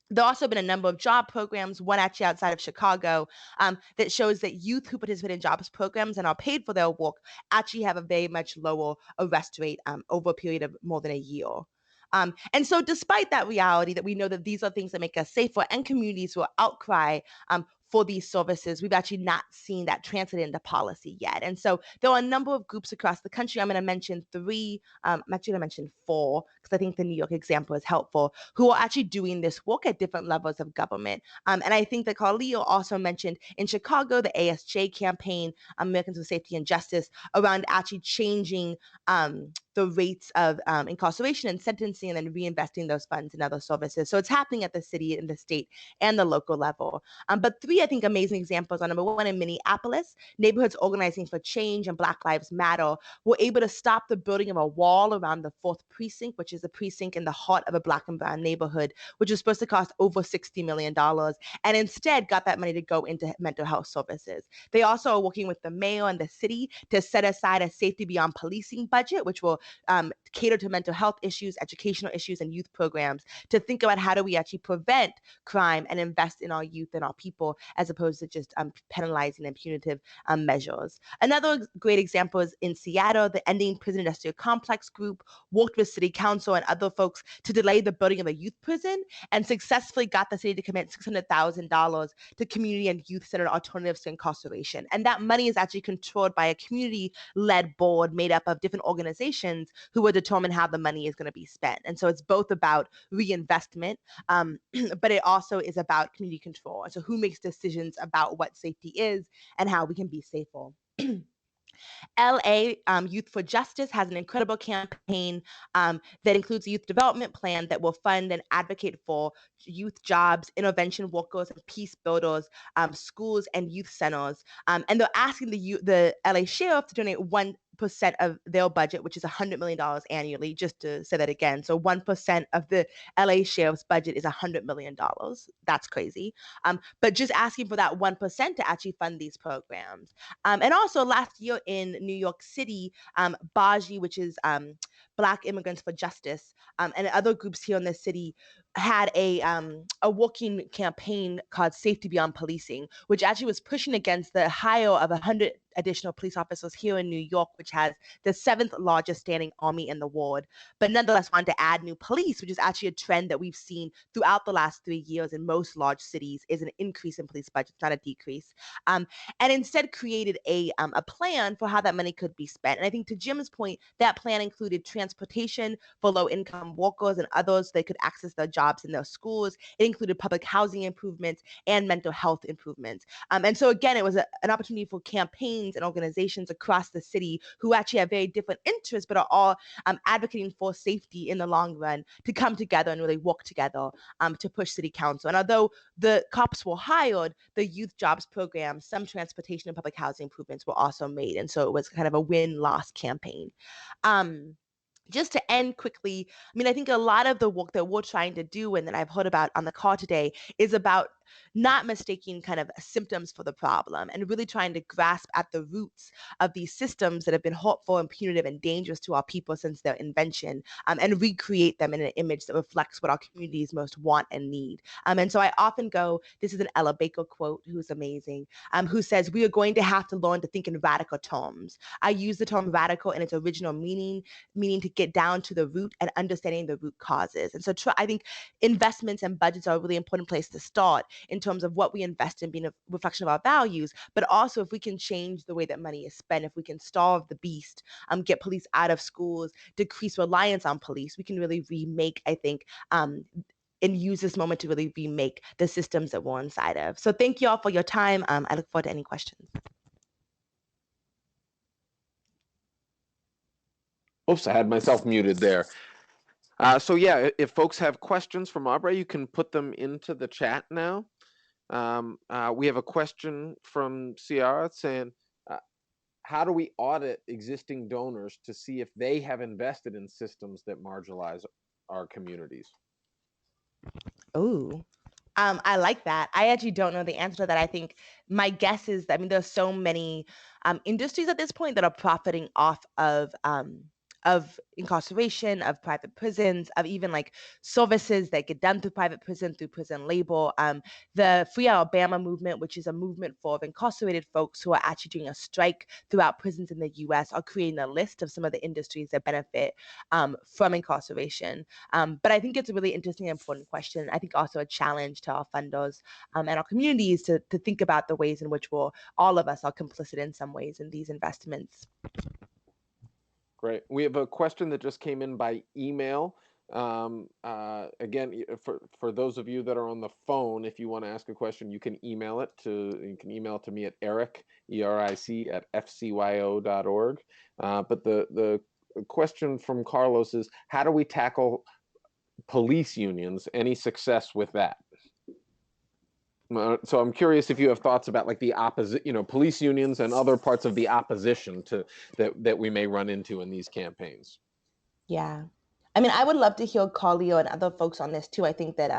There have also been a number of job programs, one actually outside of Chicago, that shows that youth who participate in jobs programs and are paid for their work actually have a very much lower arrest rate over a period of more than a year. And so despite that reality, that we know that these are things that make us safer, and communities will outcry for these services, we've actually not seen that translate into policy yet. And so there are a number of groups across the country. I'm going to mention 3. I'm actually going to mention 4, because I think the New York example is helpful, who are actually doing this work at different levels of government. And I think that Carlio also mentioned in Chicago, the ASJ campaign, Americans with Safety and Justice, around actually changing the rates of incarceration and sentencing, and then reinvesting those funds in other services. So it's happening at the city and the state and the local level. But 3, I think, amazing examples are: number 1, in Minneapolis, neighborhoods organizing for change and Black Lives Matter were able to stop the building of a wall around the 4th precinct, which is a precinct in the heart of a Black and brown neighborhood, which was supposed to cost over $60 million, and instead got that money to go into mental health services. They also are working with the mayor and the city to set aside a safety beyond policing budget, which will cater to mental health issues, educational issues, and youth programs, to think about how do we actually prevent crime and invest in our youth and our people, as opposed to just penalizing and punitive measures. Another great example is in Seattle, the Ending Prison Industrial Complex group worked with city council and other folks to delay the building of a youth prison, and successfully got the city to commit $600,000 to community and youth-centered alternatives to incarceration. And that money is actually controlled by a community-led board made up of different organizations citizens who will determine how the money is going to be spent. And so it's both about reinvestment, but it also is about community control. And so who makes decisions about what safety is and how we can be safer. LA Youth for Justice has an incredible campaign that includes a youth development plan that will fund and advocate for youth jobs, intervention workers, and peace builders, schools, and youth centers. And they're asking the LA Sheriff to donate 1% of their budget, which is $100 million annually, just to say that again. So 1% of the LA Sheriff's budget is $100 million. That's crazy. But just asking for that 1% to actually fund these programs. And also last year in New York City, Baji, which is Black Immigrants for Justice, and other groups here in the city had a walking campaign called Safety Beyond Policing, which actually was pushing against the hire of 100 additional police officers here in New York, which has the 7th largest standing army in the world, but nonetheless wanted to add new police, which is actually a trend that we've seen throughout the last 3 years in most large cities, is an increase in police budgets, not a decrease. And instead created a plan for how that money could be spent. And I think to Jim's point, that plan included transportation for low-income workers and others that could access their jobs in their schools. It included public housing improvements and mental health improvements. And so again, it was an opportunity for campaigns and organizations across the city who actually have very different interests, but are all advocating for safety in the long run to come together and really work together to push city council. And although the cops were hired, the youth jobs program, some transportation and public housing improvements were also made. And so it was kind of a win-loss campaign. Just to end quickly, I mean, I think a lot of the work that we're trying to do and that I've heard about on the call today is about not mistaking kind of symptoms for the problem and really trying to grasp at the roots of these systems that have been hurtful and punitive and dangerous to our people since their invention, and recreate them in an image that reflects what our communities most want and need. And so I often go, this is an Ella Baker quote, who's amazing, who says, we are going to have to learn to think in radical terms. I use the term radical in its original meaning to get down to the root and understanding the root causes. And so I think investments and budgets are a really important place to start in terms of what we invest in being a reflection of our values, but also if we can change the way that money is spent, if we can starve the beast, get police out of schools, decrease reliance on police, we can really remake, I think, and use this moment to really remake the systems that we're inside of. So thank you all for your time. I look forward to any questions. Oops, I had myself muted there. So yeah, if folks have questions from Aubrey, you can put them into the chat now. We have a question from Ciara saying, how do we audit existing donors to see if they have invested in systems that marginalize our communities? Oh, I like that. I actually don't know the answer to that. I think my guess is that, I mean, there's so many industries at this point that are profiting off of incarceration, of private prisons, of even like services that get done through private prison, through prison labor. The Free Alabama movement, which is a movement for incarcerated folks who are actually doing a strike throughout prisons in the US, are creating a list of some of the industries that benefit from incarceration. But I think it's a really interesting and important question. I think also a challenge to our funders and our communities to think about the ways in which all of us are complicit in some ways in these investments. Great. We have a question that just came in by email. Again, for those of you that are on the phone, if you want to ask a question, you can email it to me at Eric, ERIC, at FCYO.org. But the question from Carlos is, how do we tackle police unions? Any success with that? So I'm curious if you have thoughts about like the opposite, police unions and other parts of the opposition to that we may run into in these campaigns. Yeah. I mean, I would love to hear Carlio and other folks on this too. I think that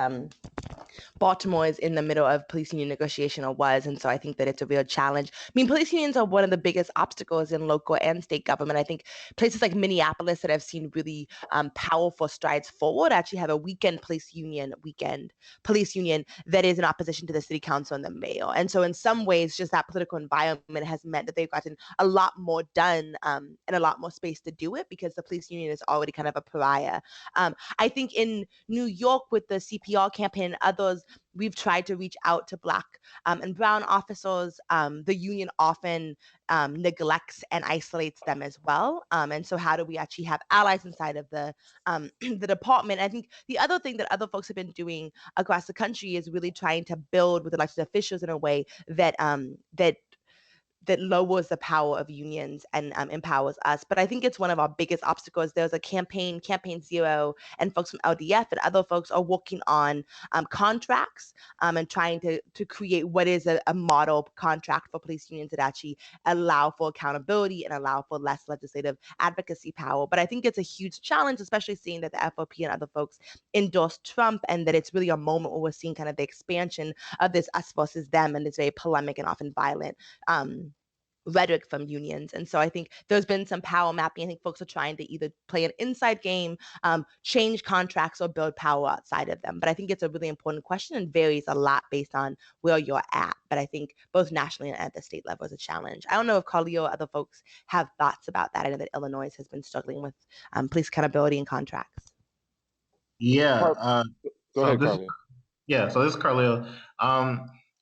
Baltimore is in the middle of police union negotiation, or was, and so I think that it's a real challenge. I mean, police unions are one of the biggest obstacles in local and state government. I think places like Minneapolis that have seen really powerful strides forward actually have a police union that is in opposition to the city council and the mayor. And so in some ways, just that political environment has meant that they've gotten a lot more done and a lot more space to do it because the police union is already kind of a pariah. I think in New York with the CPR campaign and others, we've tried to reach out to Black and brown officers. The union often neglects and isolates them as well. And so how do we actually have allies inside of the the department? I think the other thing that other folks have been doing across the country is really trying to build with elected officials in a way that that lowers the power of unions and empowers us. But I think it's one of our biggest obstacles. There's a Campaign Zero, and folks from LDF and other folks are working on contracts and trying to create what is a model contract for police unions that actually allow for accountability and allow for less legislative advocacy power. But I think it's a huge challenge, especially seeing that the FOP and other folks endorsed Trump, and that it's really a moment where we're seeing kind of the expansion of this us versus them and this very polemic and often violent rhetoric from unions. And so I think there's been some power mapping. I think folks are trying to either play an inside game, change contracts, or build power outside of them. But I think it's a really important question and varies a lot based on where you're at. But I think both nationally and at the state level is a challenge. I don't know if Carlo or other folks have thoughts about that. I know that Illinois has been struggling with police accountability and contracts. Yeah. Go ahead, Carlo. Yeah, so this is Carlisle.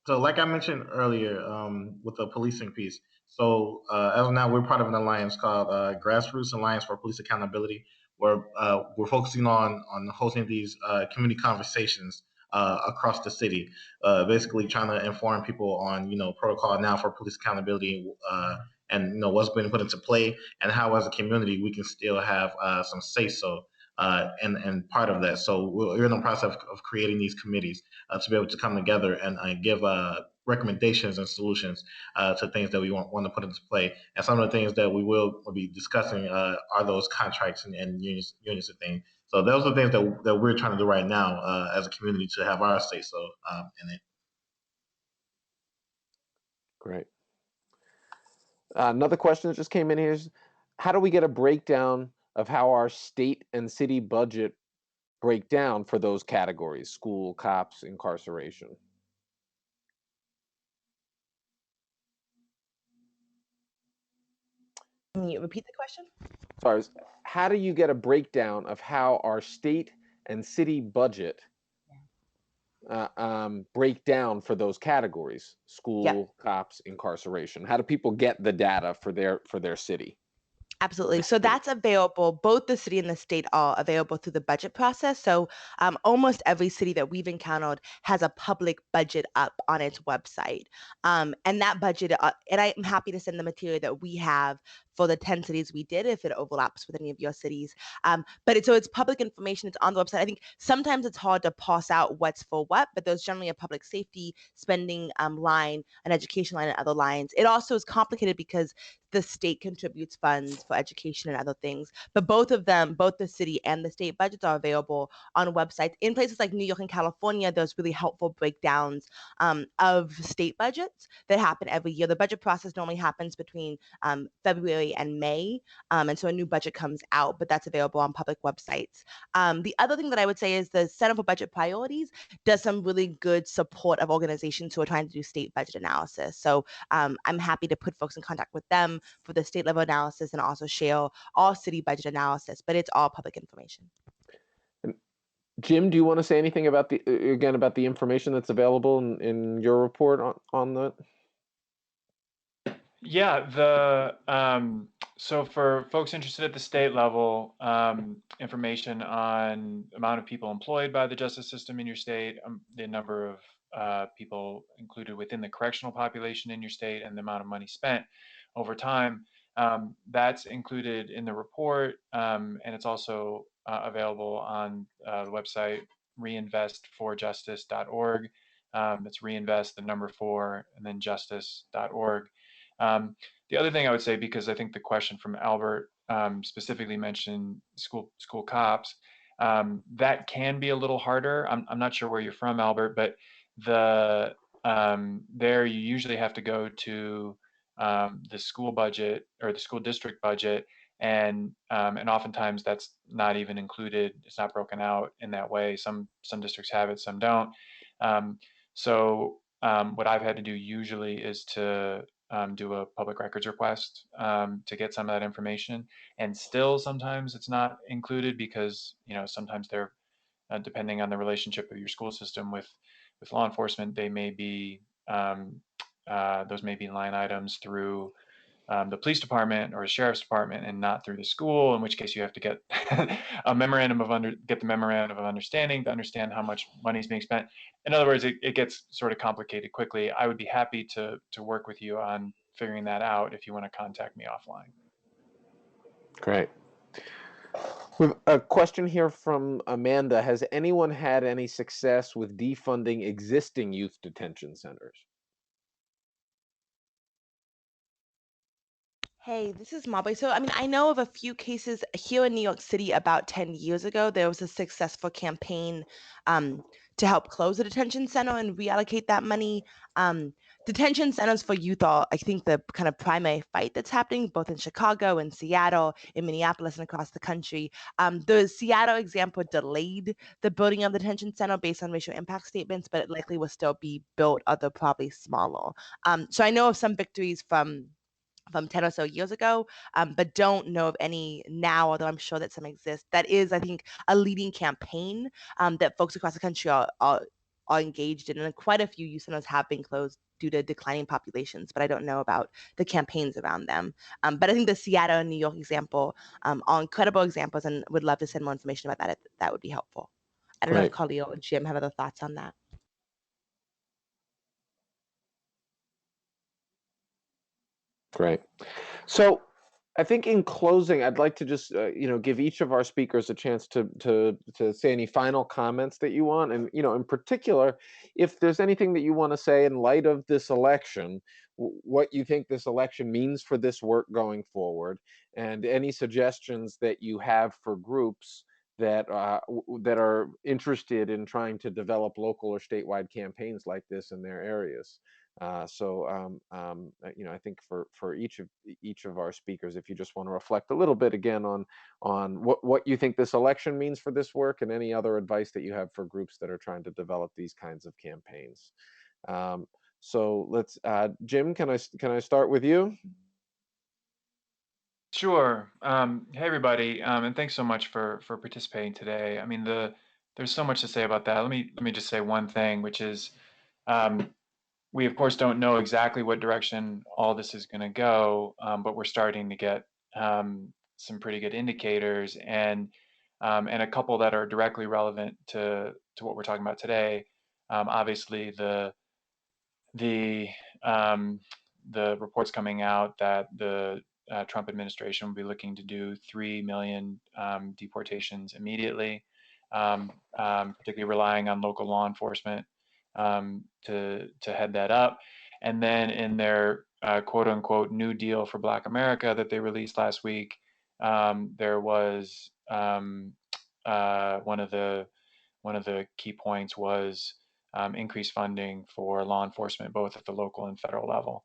So like I mentioned earlier, with the policing piece. So as of now, we're part of an alliance called Grassroots Alliance for Police Accountability, where we're focusing on hosting these community conversations across the city, basically trying to inform people on protocol now for police accountability, and what's been put into play, and how as a community we can still have some say so. And part of that. So we're in the process of creating these committees to be able to come together and give recommendations and solutions to things that we want to put into play. And some of the things that we will be discussing are those contracts and unions and things. So those are the things that we're trying to do right now as a community to have our say so in it. Great. Another question that just came in here is, how do we get a breakdown of how our state and city budget break down for those categories: school, cops, incarceration? Can you repeat the question? Sorry, how do you get a breakdown of how our state and city budget break down for those categories: school, Yep. cops, incarceration? How do people get the data for their city? Absolutely. So that's available. Both the city and the state are available through the budget process. So almost every city that we've encountered has a public budget up on its website. And that budget, and I'm happy to send the material that we have for the 10 cities we did, if it overlaps with any of your cities. But it's public information. It's on the website. I think sometimes it's hard to parse out what's for what, but there's generally a public safety spending line, an education line, and other lines. It also is complicated because the state contributes funds for education and other things. But both of them, both the city and the state budgets, are available on websites. In places like New York and California, there's really helpful breakdowns of state budgets that happen every year. The budget process normally happens between February and May. And so a new budget comes out, but that's available on public websites. The other thing that I would say is the Center for Budget Priorities does some really good support of organizations who are trying to do state budget analysis. So I'm happy to put folks in contact with them for the state level analysis and also share all city budget analysis, but it's all public information. Jim, do you want to say anything about the information that's available in your report on that? Yeah, so for folks interested at the state level, information on amount of people employed by the justice system in your state, the number of people included within the correctional population in your state, and the amount of money spent over time. That's included in the report, and it's also available on the website reinvestforjustice.org. It's reinvest, the number 4, and then justice.org. The other thing I would say, because I think the question from Albert specifically mentioned school cops, that can be a little harder. I'm not sure where you're from, Albert, but there you usually have to go to the school budget or the school district budget, and oftentimes that's not even included. It's not broken out in that way. Some districts have it, some don't. So what I've had to do usually is to do a public records request to get some of that information, and still sometimes it's not included because sometimes they're depending on the relationship of your school system with law enforcement, they may be those may be line items through the police department or the sheriff's department and not through the school, in which case you have to get a memorandum of understanding to understand how much money is being spent. In other words, it gets sort of complicated quickly. I would be happy to work with you on figuring that out if you want to contact me offline. Great. We have a question here from Amanda. Has anyone had any success with defunding existing youth detention centers? Hey, this is Mabwe. So, I mean, I know of a few cases here in New York City about 10 years ago. There was a successful campaign to help close the detention center and reallocate that money. Detention centers for youth are, I think, the kind of primary fight that's happening both in Chicago and Seattle, in Minneapolis, and across the country. The Seattle example delayed the building of the detention center based on racial impact statements, but it likely will still be built, although probably smaller. So I know of some victories from 10 or so years ago, but don't know of any now, although I'm sure that some exist. That is, I think, a leading campaign that folks across the country are engaged in, and quite a few youth centers have been closed due to declining populations, but I don't know about the campaigns around them. But I think the Seattle and New York example are incredible examples, and would love to send more information about that if that would be helpful. I don't know if Carlisle or Jim have other thoughts on that. Great. So I think in closing, I'd like to just give each of our speakers a chance to say any final comments that you want, and in particular, if there's anything that you want to say in light of this election, what you think this election means for this work going forward, and any suggestions that you have for groups that are interested in trying to develop local or statewide campaigns like this in their areas. I think for each of our speakers, if you just want to reflect a little bit again on what you think this election means for this work, and any other advice that you have for groups that are trying to develop these kinds of campaigns. So let's, Jim, can I start with you? Sure. Hey everybody, and thanks so much for participating today. I mean, there's so much to say about that. Let me just say one thing, which is, we of course don't know exactly what direction all this is going to go, but we're starting to get some pretty good indicators, and a couple that are directly relevant to what we're talking about today. Obviously, the reports coming out that the Trump administration will be looking to do 3 million deportations immediately, particularly relying on local law enforcement to head that up. And then in their quote unquote New Deal for Black America that they released last week, there was one of the key points was increased funding for law enforcement, both at the local and federal level.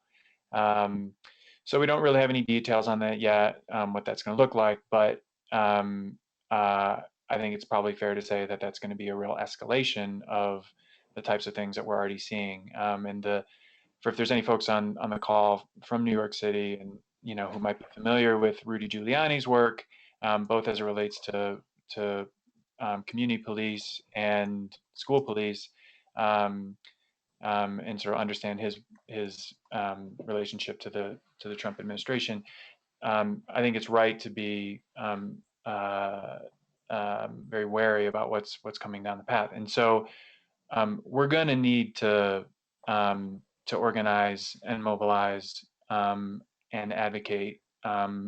So we don't really have any details on that yet, what that's going to look like, but I think it's probably fair to say that that's going to be a real escalation of the types of things that we're already seeing. If there's any folks on the call from New York City and who might be familiar with Rudy Giuliani's work, both as it relates to community police and school police, and sort of understand his relationship to the Trump administration, I think it's right to be very wary about what's coming down the path. And so we're going to need to organize and mobilize and advocate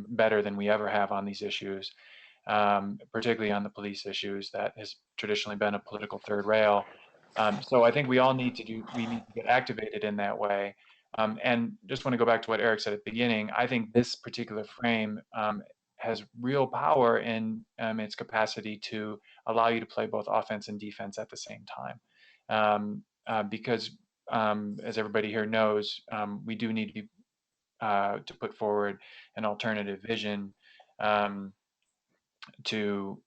better than we ever have on these issues, particularly on the police issues that has traditionally been a political third rail. So I think we need to get activated in that way. And just want to go back to what Eric said at the beginning. I think this particular frame has real power in its capacity to allow you to play both offense and defense at the same time. Because as everybody here knows, we do need to be to put forward an alternative vision to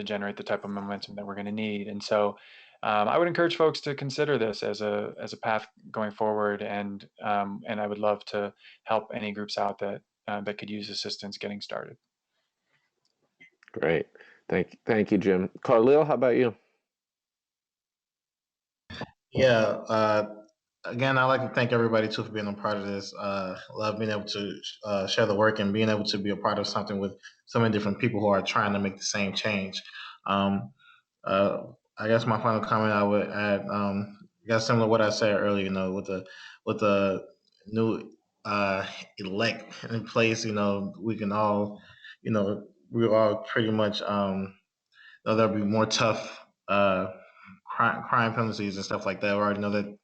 generate the type of momentum that we're going to need. And so I would encourage folks to consider this as a path going forward, and I would love to help any groups out that could use assistance getting started. Great, thank you, Jim. Carlisle, how about you? Yeah. Again, I'd like to thank everybody too for being a part of this. Love being able to share the work and being able to be a part of something with so many different people who are trying to make the same change. Um, uh, I guess my final comment I would add, I guess similar to what I said earlier, with the new elect in place, we can all, we all pretty much there'll be more tough crime penalties and stuff like that. We already know that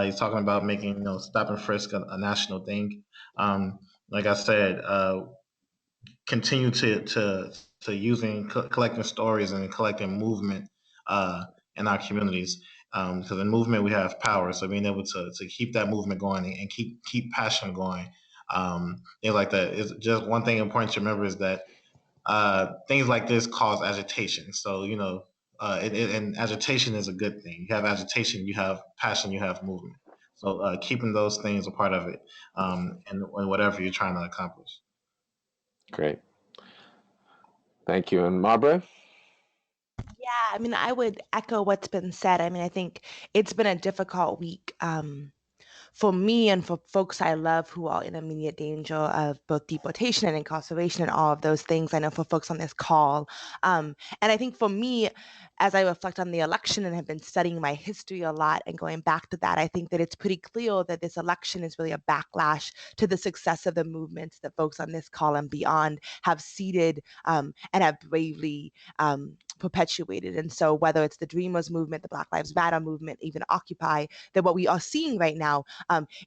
he's talking about making stop and frisk a national thing. Like I said, continue to using collecting stories and collecting movement in our communities. Because in movement we have power, so being able to keep that movement going and keep passion going, things like that. Is just one thing important to remember is that things like this cause agitation. So and agitation is a good thing. You have agitation, you have passion, you have movement. So keeping those things a part of it, and whatever you're trying to accomplish. Great. Thank you. And Marbre? Yeah, I mean, I would echo what's been said. I mean, I think it's been a difficult week for me and for folks I love who are in immediate danger of both deportation and incarceration and all of those things. I know for folks on this call. And I think for me, as I reflect on the election and have been studying my history a lot and going back to that, I think that it's pretty clear that this election is really a backlash to the success of the movements that folks on this call and beyond have seeded and have bravely perpetuated. And so whether it's the Dreamers movement, the Black Lives Matter movement, even Occupy, that what we are seeing right now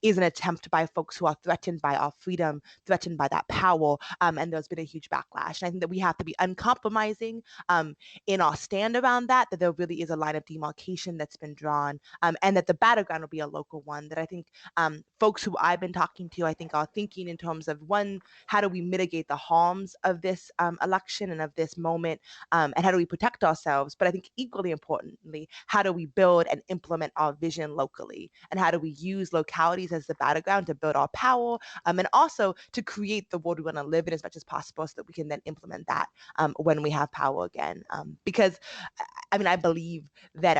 is an attempt by folks who are threatened by our freedom, threatened by that power, and there's been a huge backlash. And I think that we have to be uncompromising in our stand around that there really is a line of demarcation that's been drawn, and that the battleground will be a local one. That I think folks who I've been talking to, I think are thinking in terms of, one, how do we mitigate the harms of this election and of this moment, and how do we protect ourselves? But I think equally importantly, how do we build and implement our vision locally? And how do we use localities as the battleground to build our power, and also to create the world we want to live in as much as possible so that we can then implement that when we have power again. Because I mean, I believe that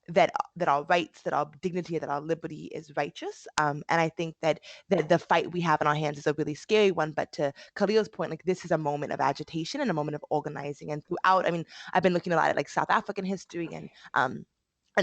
that our rights, that our dignity, that our liberty is righteous. And I think that the fight we have in our hands is a really scary one. But to Khalil's point, like, this is a moment of agitation and a moment of organizing. And throughout, I mean, I've been looking a lot at like South African history and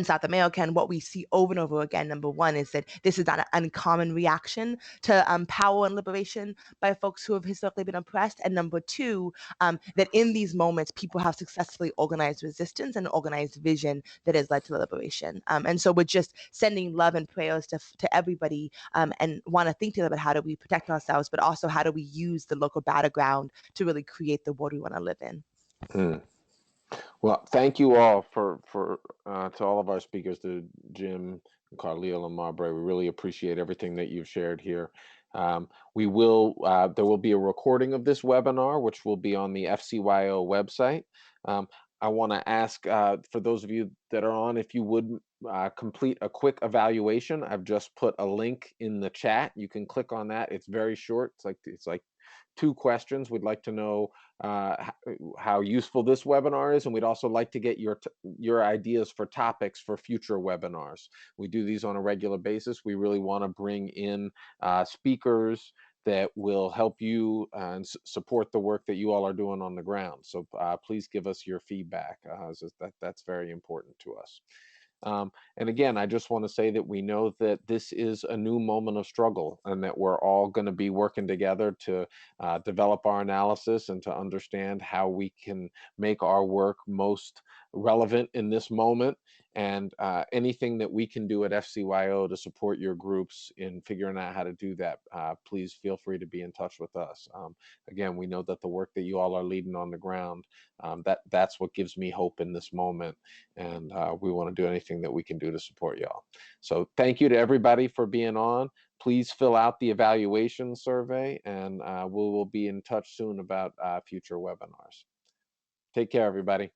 South America, and what we see over and over again, number one, is that this is not an uncommon reaction to power and liberation by folks who have historically been oppressed. And number two, that in these moments, people have successfully organized resistance and organized vision that has led to the liberation. And so we're just sending love and prayers to everybody, and want to think together about how do we protect ourselves, but also how do we use the local battleground to really create the world we want to live in. Well, thank you all for to all of our speakers, to Jim, Carlisle, and Marbre. We really appreciate everything that you've shared here. There will be a recording of this webinar, which will be on the FCYO website. I want to ask for those of you that are on, if you would complete a quick evaluation. I've just put a link in the chat. You can click on that. It's very short. It's like 2 questions. We'd like to know how useful this webinar is, and we'd also like to get your ideas for topics for future webinars. We do these on a regular basis. We really want to bring in speakers that will help you and support the work that you all are doing on the ground. So please give us your feedback. That's very important to us. And again, I just want to say that we know that this is a new moment of struggle, and that we're all going to be working together to develop our analysis and to understand how we can make our work most relevant in this moment. And anything that we can do at FCYO to support your groups in figuring out how to do that, please feel free to be in touch with us. Again, we know that the work that you all are leading on the ground, that's what gives me hope in this moment. And we want to do anything that we can do to support y'all. So thank you to everybody for being on. Please fill out the evaluation survey, and we will be in touch soon about future webinars. Take care, everybody.